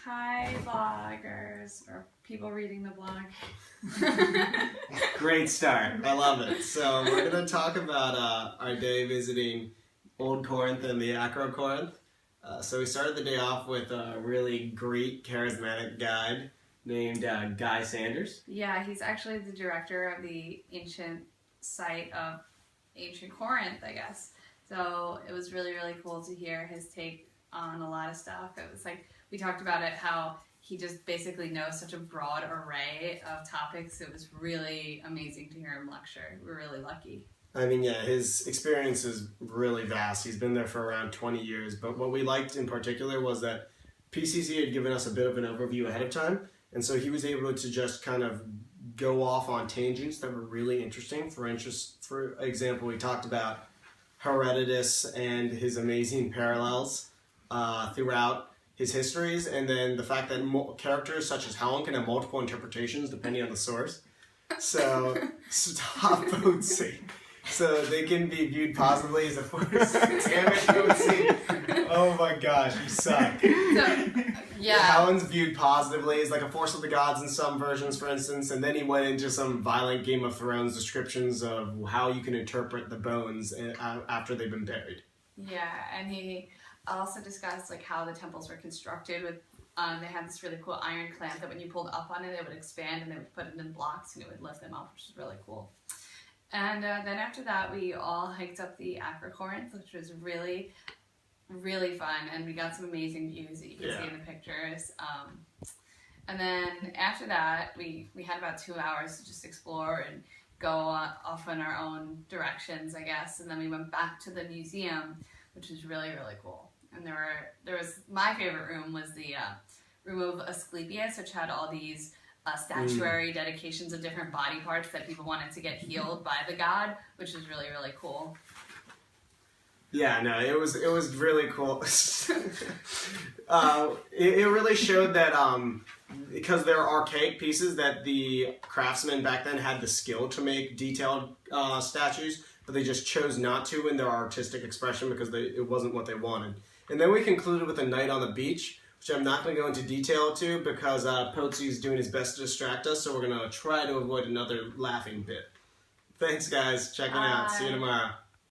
Hi, bloggers, or people reading the blog. Great start. I love it. So we're going to talk about our day visiting Old Corinth and the Acro Corinth. So we started the day off with a really great, charismatic guide named Guy Sanders. Yeah, he's actually the director of the ancient site of ancient Corinth, I guess. So it was really, really cool to hear his take on a lot of stuff. It was like, we talked about it, how he just basically knows such a broad array of topics. It was really amazing to hear him lecture. We're really lucky. I mean, yeah, his experience is really vast. He's been there for around 20 years. But what we liked in particular was that PCC had given us a bit of an overview ahead of time. And so he was able to just kind of go off on tangents that were really interesting. For example, we talked about Herodotus and his amazing parallels throughout his histories, and then the fact that characters such as Helen can have multiple interpretations depending on the source. So, stop Boatsy. So they can be viewed positively as a force. Damn it, Boatsy. Oh my gosh, you suck. So, yeah. Helen's viewed positively as like a force of the gods in some versions, for instance, and then he went into some violent Game of Thrones descriptions of how you can interpret the bones after they've been buried. Yeah, and he also discussed like how the temples were constructed with they had this really cool iron clamp that when you pulled up on it, it would expand and they would put it in blocks and it would lift them up, which is really cool. And then after that, we all hiked up the Acro Corinth, which was really, really fun, and we got some amazing views that you can see in the pictures. And then after that, we had about 2 hours to just explore and go off in our own directions, I guess. And then we went back to the museum, which was really, really cool. And there was my favorite room was the room of Asclepius, which had all these statuary dedications of different body parts that people wanted to get healed by the god, which was really, really cool. Yeah, no, it was really cool. It really showed that because they're archaic pieces, that the craftsmen back then had the skill to make detailed statues, but they just chose not to in their artistic expression because it wasn't what they wanted. And then we concluded with a night on the beach, which I'm not going to go into detail to because Potsy is doing his best to distract us, so we're going to try to avoid another laughing bit. Thanks, guys. Checking out. See you tomorrow.